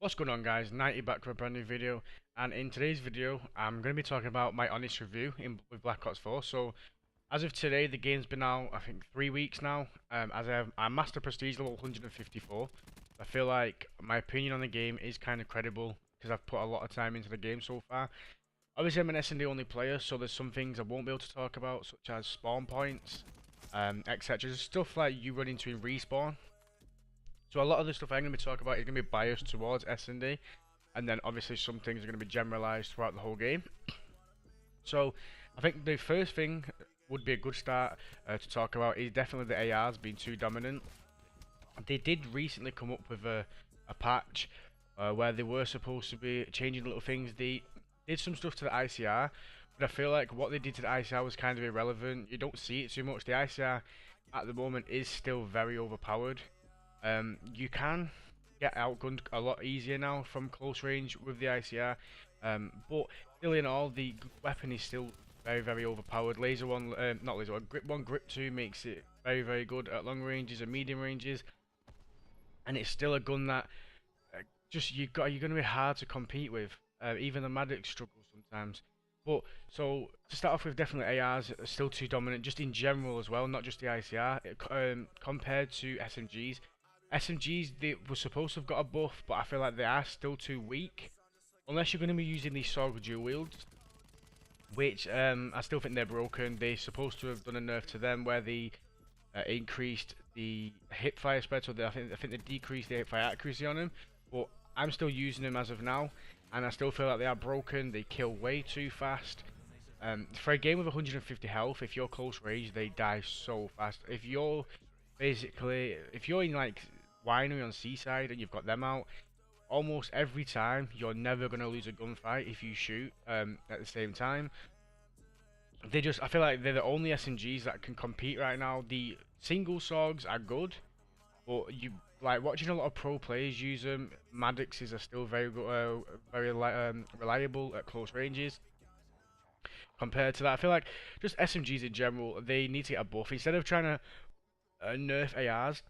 What's going on, guys? 90 back for a brand new video, and in today's video I'm going to be talking about my honest review with Black Ops 4. So as of today, the game's been out I think 3 weeks now. I'm Master Prestige level 154. I feel like my opinion on the game is kind of credible because I've put a lot of time into the game so far. Obviously I'm an S&D only player, so there's some things I won't be able to talk about, such as spawn points, etc. There's stuff like you run into in respawn. So a lot of the stuff I'm going to be talking about is going to be biased towards S&D, and then obviously some things are going to be generalized throughout the whole game. So I think the first thing would be a good start to talk about is definitely the ARs being too dominant. They did recently come up with a patch where they were supposed to be changing little things. They did some stuff to the ICR, but I feel like what they did to the ICR was kind of irrelevant. You don't see it too much. The ICR at the moment is still very overpowered. You can get outgunned a lot easier now from close range with the ICR, but still in all, the weapon is still very overpowered. Laser 1, not laser 1, grip 1, grip 2 makes it very good at long ranges and medium ranges, and it's still a gun that you're gonna be hard to compete with. Even the Maddox struggles sometimes. But so to start off with, definitely ARs are still too dominant, just in general as well, not just the ICR. Compared to SMGs, SMGs they were supposed to have got a buff, but I feel like they are still too weak. Unless you're going to be using these Sorg dual wields, which I still think they're broken. They're supposed to have done a nerf to them where they increased the hip fire spread, so I think they decreased the hip fire accuracy on them. But I'm still using them as of now, and I still feel like they are broken. They kill way too fast. For a game with 150 health, if you're close range, they die so fast. If you're in like Winery on Seaside and you've got them out, almost every time you're never gonna lose a gunfight if you shoot at the same time. I feel like they're the only SMGs that can compete right now. The single Sorgs are good, but you like watching a lot of pro players use them. Maddoxes are still very good, reliable at close ranges. Compared to that, I feel like just SMGs in general, they need to get a buff instead of trying to nerf ARs.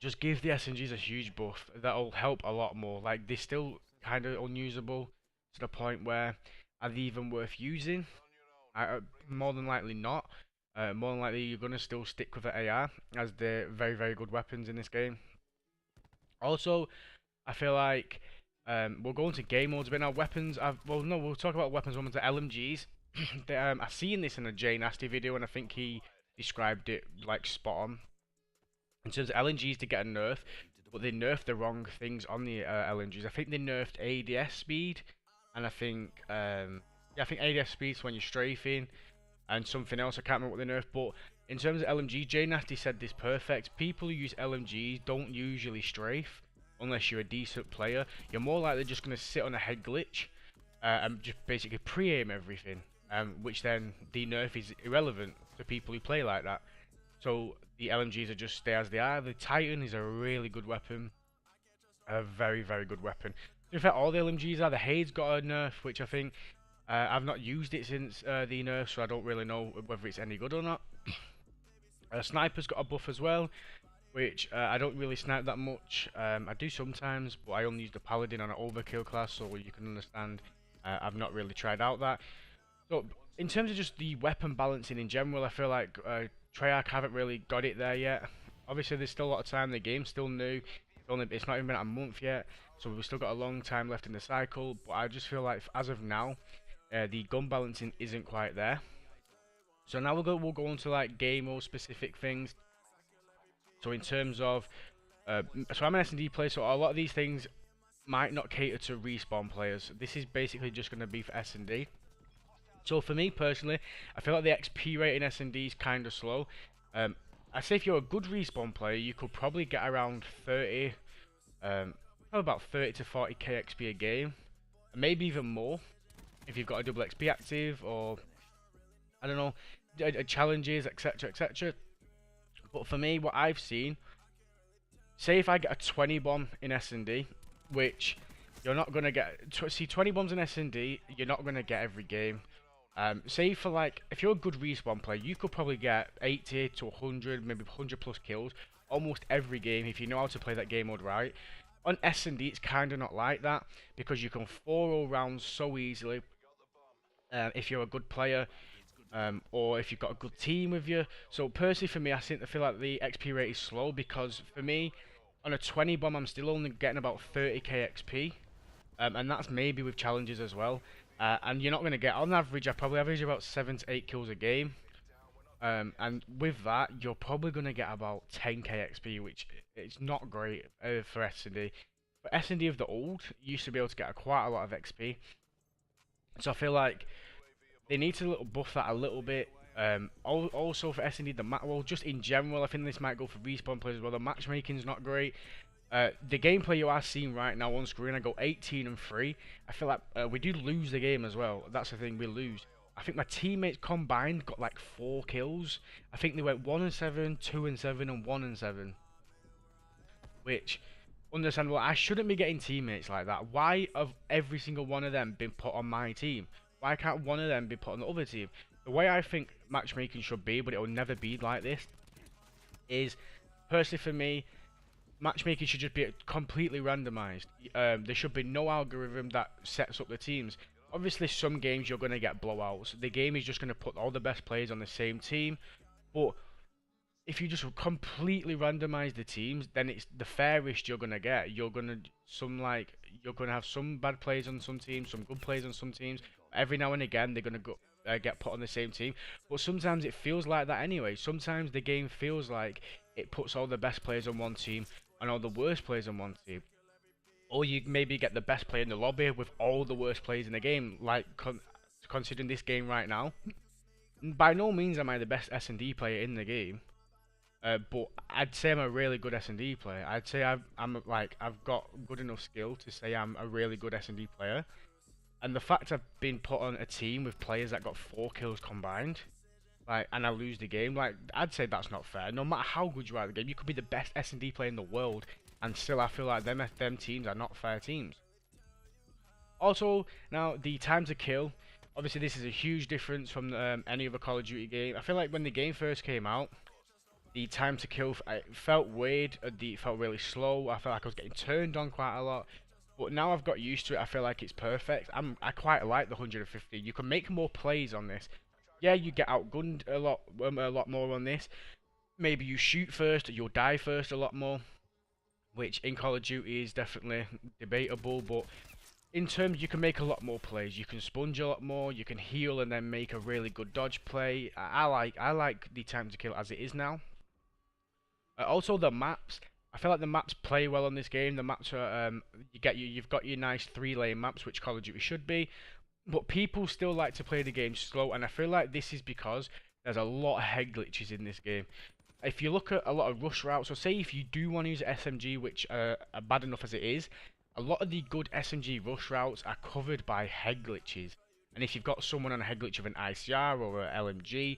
Just give the SMGs a huge buff. That'll help a lot more. Like they're still kind of unusable to the point where are they even worth using? More than likely not. More than likely you're gonna still stick with the AR as they're very good weapons in this game. Also, I feel like we'll go into game modes a bit now. Weapons, well no, we'll talk about weapons moments. The LMGs. I've seen this in a Jay Nasty video, and I think he described it like spot on. In terms of LNGs to get a nerf, but they nerfed the wrong things on the LNGs. I think they nerfed ADS speed, and I think ADS speed is when you're strafing, and something else. I can't remember what they nerfed, but in terms of LMG, Jay Nasty said this perfect. People who use LMGs don't usually strafe unless you're a decent player. You're more likely just going to sit on a head glitch and just basically pre-aim everything, which then the nerf is irrelevant to people who play like that. So the LMGs are just stay as they are. The Titan is a really good weapon, a very good weapon. In fact, all the LMGs are. The Hade's got a nerf, which I think I've not used it since the nerf, so I don't really know whether it's any good or not. Sniper's got a buff as well, which I don't really snipe that much. I do sometimes, but I only use the Paladin on an overkill class, so you can understand I've not really tried out that. So in terms of just the weapon balancing in general, I feel like Treyarch haven't really got it there yet. Obviously, there's still a lot of time. The game's still new. It's not even been a month yet, so we've still got a long time left in the cycle. But I just feel like as of now, the gun balancing isn't quite there. So now we'll go into like game mode specific things. So in terms of, so I'm an S&D player, so a lot of these things might not cater to respawn players. This is basically just going to be for S&D. So for me personally, I feel like the XP rate in S&D is kind of slow. I say if you're a good respawn player, you could probably get around 30, probably about 30 to 40k XP a game, maybe even more if you've got a double XP active or I don't know, challenges, etc. But for me, what I've seen, say if I get a 20 bomb in S&D, which you're not gonna get. See, 20 bombs in S&D, you're not gonna get every game. Say for like, if you're a good respawn player, you could probably get 80 to 100, maybe 100 plus kills almost every game if you know how to play that game mode right. On S&D, it's kind of not like that because you can 4-0 rounds so easily if you're a good player or if you've got a good team with you. So personally for me, I feel like the XP rate is slow because for me, on a 20 bomb, I'm still only getting about 30k XP, and that's maybe with challenges as well. And you're not going to get, on average, I probably average about 7 to 8 kills a game. And with that, you're probably going to get about 10k XP, which it's not great for S&D. But S&D of the old used to be able to get quite a lot of XP. So I feel like they need to little buff that a little bit. Also for S&D, well, just in general, I think this might go for respawn players as well. The matchmaking's not great. The gameplay you are seeing right now on screen, I go 18 and 3. I feel like we do lose the game as well. That's the thing, we lose. I think my teammates combined got like 4 kills. I think they went 1 and 7, 2 and 7, and 1 and 7. Which, understandable. I shouldn't be getting teammates like that. Why have every single one of them been put on my team? Why can't one of them be put on the other team? The way I think matchmaking should be, but it will never be like this, is, personally for me, matchmaking should just be completely randomized. There should be no algorithm that sets up the teams. Obviously, some games you're going to get blowouts. The game is just going to put all the best players on the same team. But if you just completely randomize the teams, then it's the fairest you're going to get. You're going to have some bad players on some teams, some good players on some teams. Every now and again, they're going to get put on the same team. But sometimes it feels like that anyway. Sometimes the game feels like it puts all the best players on one team and all the worst players on one team. Or you maybe get the best player in the lobby with all the worst players in the game, like considering this game right now. By no means am I the best S&D player in the game, but I'd say I'm a really good S&D player. I'd say I've got good enough skill to say I'm a really good S&D player. And the fact I've been put on a team with players that got 4 kills combined, and I lose the game, I'd say that's not fair. No matter how good you are at the game, you could be the best S&D player in the world, and still I feel like them teams are not fair teams. Also, now the time to kill. Obviously, this is a huge difference from any other Call of Duty game. I feel like when the game first came out, the time to kill, it felt weird. It felt really slow. I felt like I was getting turned on quite a lot. But now I've got used to it. I feel like it's perfect. I quite like the 150. You can make more plays on this. Yeah, you get outgunned a lot more on this. Maybe you shoot first, you'll die first a lot more, which in Call of Duty is definitely debatable. But in terms, you can make a lot more plays. You can sponge a lot more. You can heal and then make a really good dodge play. I like the time to kill as it is now. Also the maps. I feel like the maps play well on this game. The maps are you've got your nice 3-lane maps, which Call of Duty should be, but people still like to play the game slow, and I feel like this is because there's a lot of head glitches in this game. If you look at a lot of rush routes, so say if you do want to use SMG, which are bad enough as it is, a lot of the good SMG rush routes are covered by head glitches. And if you've got someone on a head glitch of an ICR or an LMG,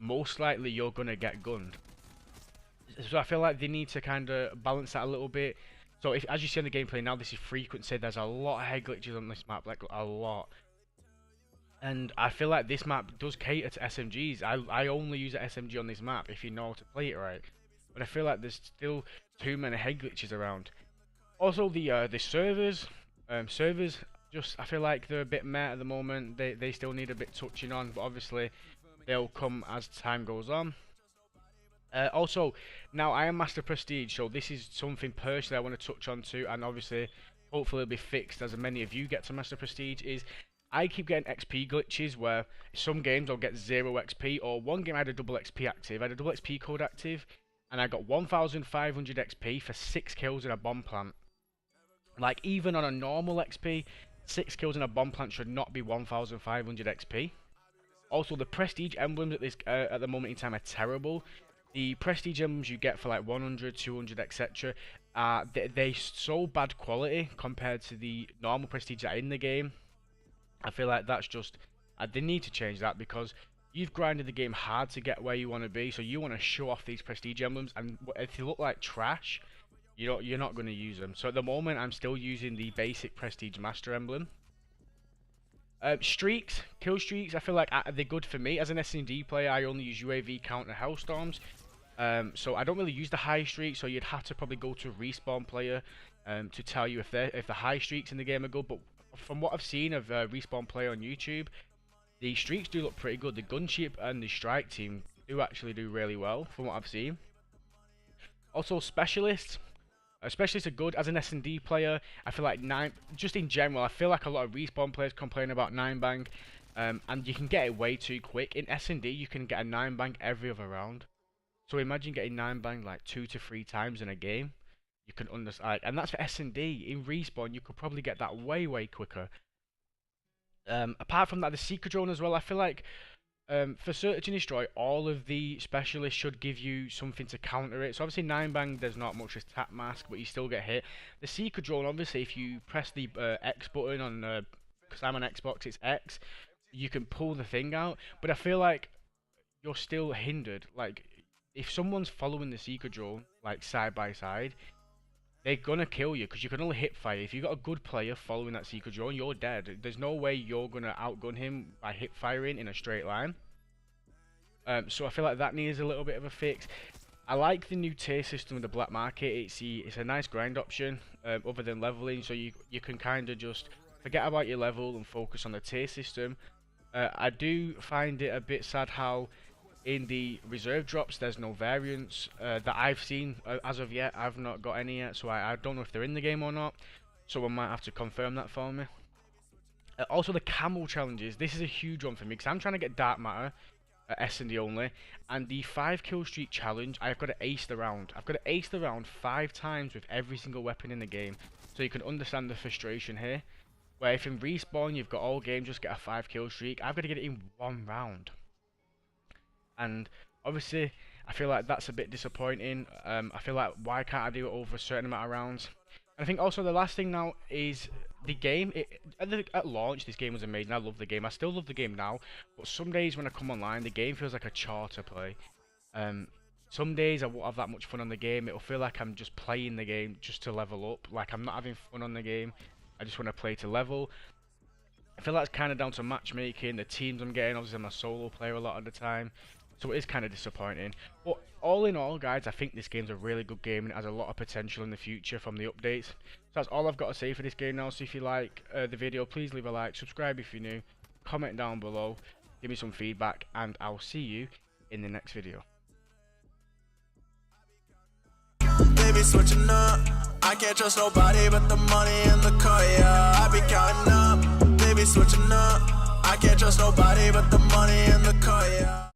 most likely you're gonna get gunned. So I feel like they need to kind of balance that a little bit. So if, as you see on the gameplay now, this is frequency. There's a lot of head glitches on this map, like a lot. And I feel like this map does cater to SMGs. I only use an SMG on this map if you know how to play it right. But I feel like there's still too many head glitches around. Also the servers, just I feel like they're a bit meh at the moment. They still need a bit touching on, but obviously they'll come as time goes on. Also, now I am Master Prestige, so this is something personally I want to touch on too, and obviously, hopefully it'll be fixed as many of you get to Master Prestige, is I keep getting XP glitches where some games I'll get 0 XP, or one game I had a double XP active, I had a double XP code active, and I got 1500 XP for 6 kills in a bomb plant. Like, even on a normal XP, 6 kills in a bomb plant should not be 1500 XP. Also, the Prestige emblems at the moment in time are terrible. The prestige emblems you get for like 100, 200, etc. They're so bad quality compared to the normal prestige that are in the game. I feel like that's just they need to change that because you've grinded the game hard to get where you want to be, so you want to show off these prestige emblems, and if they look like trash, you're not going to use them. So at the moment, I'm still using the basic prestige master emblem. Streaks, kill streaks, I feel like they're good for me. As an S&D player, I only use UAV counter Hellstorms. So I don't really use the high streak, so you'd have to probably go to a respawn player. to tell you if the high streaks in the game are good. But from what I've seen of Respawn play on YouTube, the streaks do look pretty good. The gunship and the strike team do actually do really well from what I've seen. Also, specialists. Specialists are good as an S&D player. I feel like just in general, I feel like a lot of Respawn players complain about 9-bang, and you can get it way too quick. In S&D, you can get a 9-bang every other round. So imagine getting 9-bang like 2 to 3 times in a game. You can understand, and that's for S&D. In Respawn, you could probably get that way quicker. Apart from that, the Seeker drone as well. I feel like for Search and Destroy, all of the specialists should give you something to counter it. So obviously 9-bang, there's not much as tap mask, but you still get hit. The Seeker drone, obviously, if you press the X button on, because I'm on Xbox, it's X, you can pull the thing out. But I feel like you're still hindered. Like, if someone's following the Seeker drone, like side by side, they're gonna kill you because you can only hip fire. If you got a good player following that Seeker drone, you're dead. There's no way you're gonna outgun him by hip firing in a straight line. So I feel like that needs a little bit of a fix. I like the new tier system with the black market. It's a nice grind option other than leveling, so you can kind of just forget about your level and focus on the tier system. I do find it a bit sad how in the reserve drops there's no variants that I've seen as of yet. I've not got any yet, so I don't know if they're in the game or not. Someone might have to confirm that for me. Also the camel challenges. This is a huge one for me because I'm trying to get dark matter. S&D only, and the 5 kill streak challenge, I've got to ace the round. I've got to ace the round 5 times with every single weapon in the game, so you can understand the frustration here. Where if in Respawn you've got all game just get a 5 kill streak, I've got to get it in 1 round. And obviously, I feel like that's a bit disappointing. I feel like why can't I do it over a certain amount of rounds? And I think also the last thing now is the game. At launch, this game was amazing. I love the game. I still love the game now. But some days when I come online, the game feels like a chore to play. Some days I won't have that much fun on the game. It'll feel like I'm just playing the game just to level up. Like I'm not having fun on the game. I just want to play to level. I feel that's kind of down to matchmaking, the teams I'm getting. Obviously, I'm a solo player a lot of the time. So it is kind of disappointing. But all in all, guys, I think this game's a really good game and it has a lot of potential in the future from the updates. So that's all I've got to say for this game now. So if you like the video, please leave a like, subscribe if you're new, comment down below, give me some feedback, and I'll see you in the next video. Baby switching up, I can't trust nobody but the money in the car, yeah. I be counting up, baby switching up, I can't trust nobody but the money in the car, yeah.